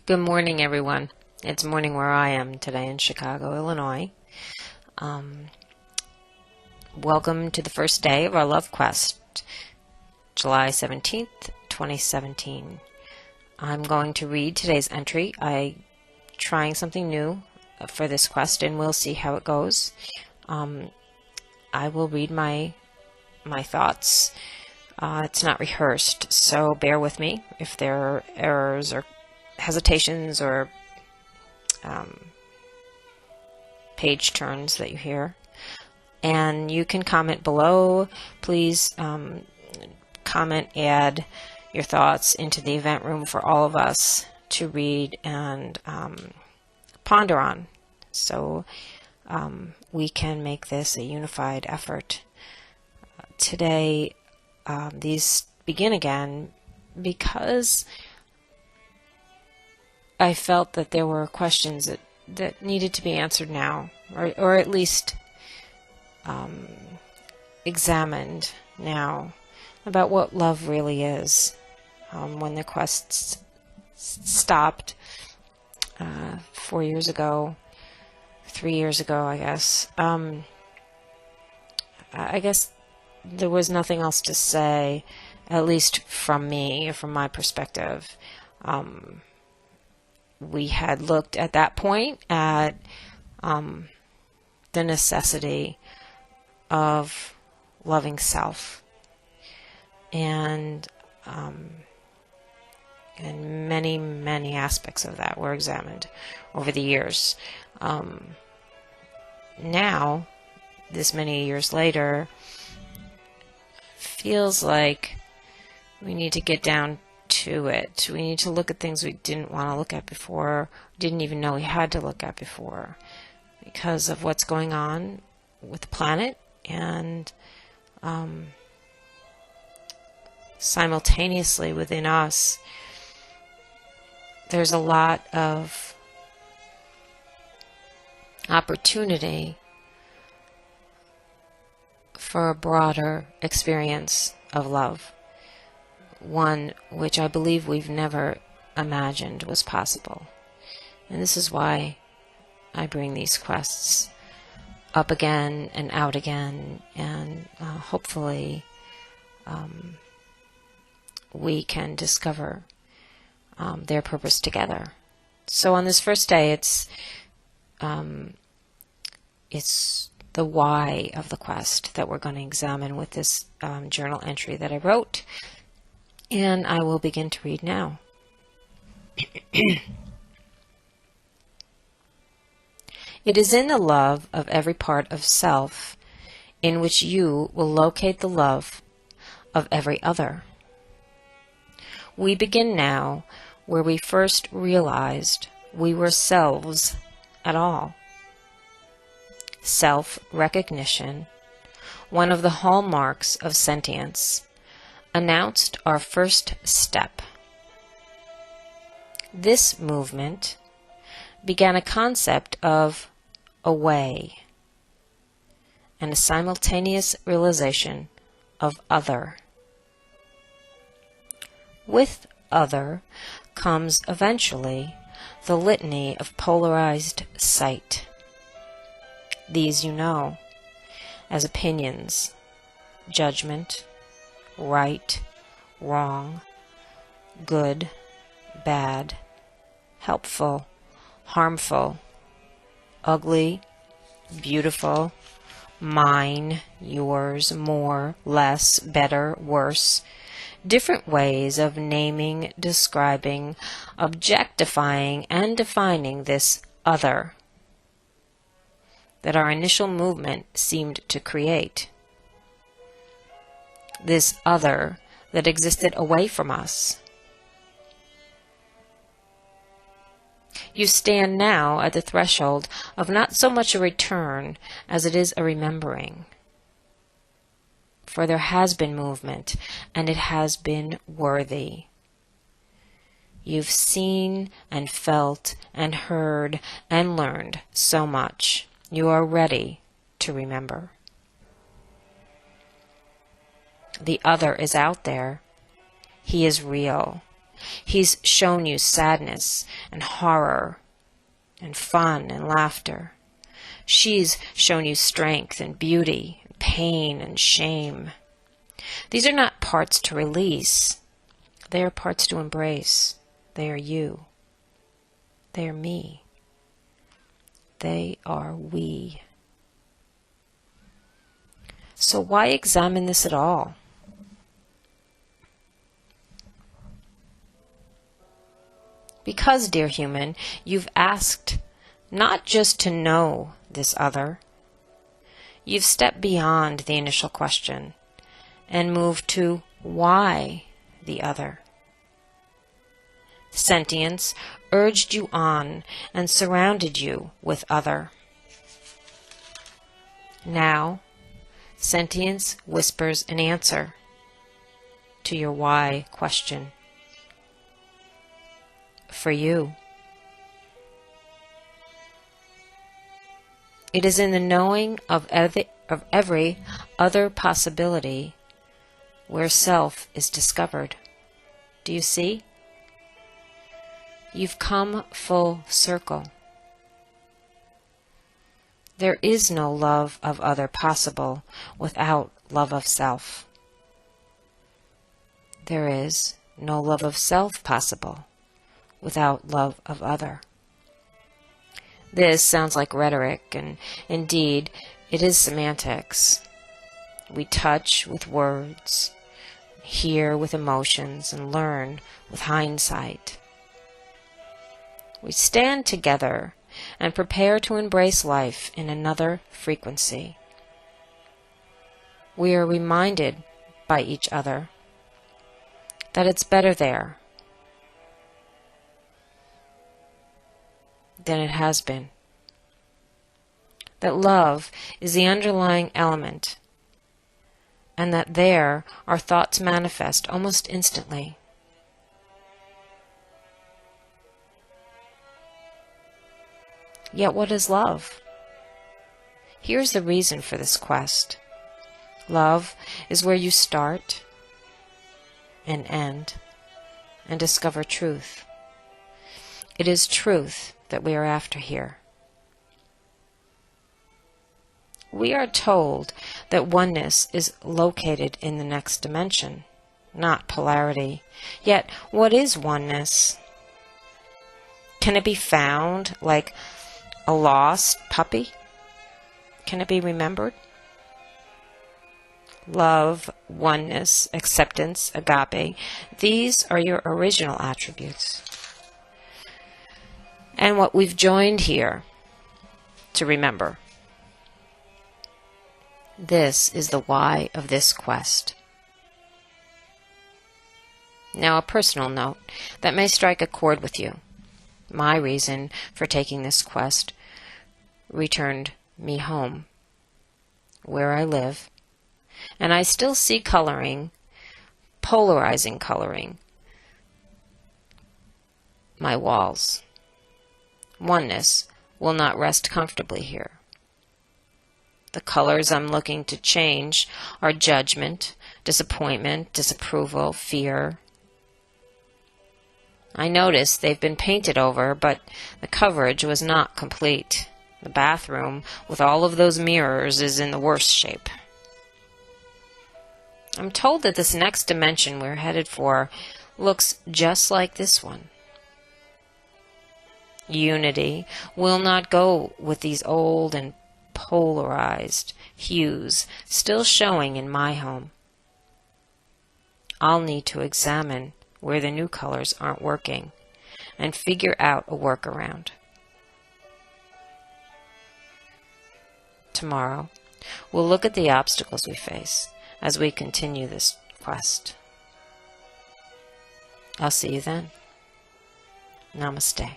Good morning, everyone. It's morning where I am today in Chicago, Illinois. Welcome to the first day of our Love Quest, July 17th, 2017. I'm going to read today's entry. I'm trying something new for this quest, and we'll see how it goes. I will read my thoughts. It's not rehearsed, so bear with me if there are errors or hesitations or page turns that you hear. And you can comment below. Please comment, add your thoughts into the event room for all of us to read and ponder on, so we can make this a unified effort. Today, these begin again because I felt that there were questions that needed to be answered now, or at least examined now, about what love really is. When the quest stopped 4 years ago, 3 years ago, I guess. I guess there was nothing else to say, at least from me, from my perspective. We had looked at that point at the necessity of loving self, and many aspects of that were examined over the years. Now, this many years later, feels like we need to get down to it. We need to look at things we didn't want to look at before, didn't even know we had to look at before, because of what's going on with the planet, and simultaneously within us, there's a lot of opportunity for a broader experience of love, one which I believe we've never imagined was possible. And this is why I bring these quests up again and out again, and hopefully we can discover their purpose together. So on this first day, it's the why of the quest that we're going to examine with this journal entry that I wrote, and I will begin to read now. It is in the love of every part of self in which you will locate the love of every other. We begin now where we first realized we were selves at all. Self-recognition, one of the hallmarks of sentience, announced our first step. This movement began a concept of away and a simultaneous realization of other. With other comes eventually the litany of polarized sight. These you know as opinions, judgment, right, wrong, good, bad, helpful, harmful, ugly, beautiful, mine, yours, more, less, better, worse. Different ways of naming, describing, objectifying, and defining this other that our initial movement seemed to create. This other that existed away from us. You stand now at the threshold of not so much a return as it is a remembering. For there has been movement, and it has been worthy. You've seen and felt and heard and learned so much. You are ready to remember. The other is out there. He is real. He's shown you sadness and horror and fun and laughter. She's shown you strength and beauty, pain and shame. These are not parts to release. They are parts to embrace. They are you. They are me. They are we. So why examine this at all? Because, dear human, you've asked not just to know this other. You've stepped beyond the initial question and moved to why the other. Sentience urged you on and surrounded you with other. Now, sentience whispers an answer to your why question. For you. It is in the knowing of every other possibility where self is discovered. Do you see? You've come full circle. There is no love of other possible without love of self. There is no love of self possible without love of other. This sounds like rhetoric, and indeed, it is semantics. We touch with words, hear with emotions, and learn with hindsight. We stand together and prepare to embrace life in another frequency. We are reminded by each other that it's better there than it has been. That love is the underlying element, and that there our thoughts manifest almost instantly. Yet what is love? Here's the reason for this quest. Love is where you start and end and discover truth. It is truth that we are after here. We are told that oneness is located in the next dimension, not polarity. Yet, what is oneness? Can it be found like a lost puppy? Can it be remembered? Love, oneness, acceptance, agape, these are your original attributes. And what we've joined here to remember. This is the why of this quest. Now, a personal note that may strike a chord with you. My reason for taking this quest returned me home, where I live, and I still see coloring, polarizing coloring, my walls. Oneness will not rest comfortably here. The colors I'm looking to change are judgment, disappointment, disapproval, fear. I noticed they've been painted over, but the coverage was not complete. The bathroom, with all of those mirrors, is in the worst shape. I'm told that this next dimension we're headed for looks just like this one. Unity will not go with these old and polarized hues still showing in my home. I'll need to examine where the new colors aren't working and figure out a workaround. Tomorrow, we'll look at the obstacles we face as we continue this quest. I'll see you then. Namaste.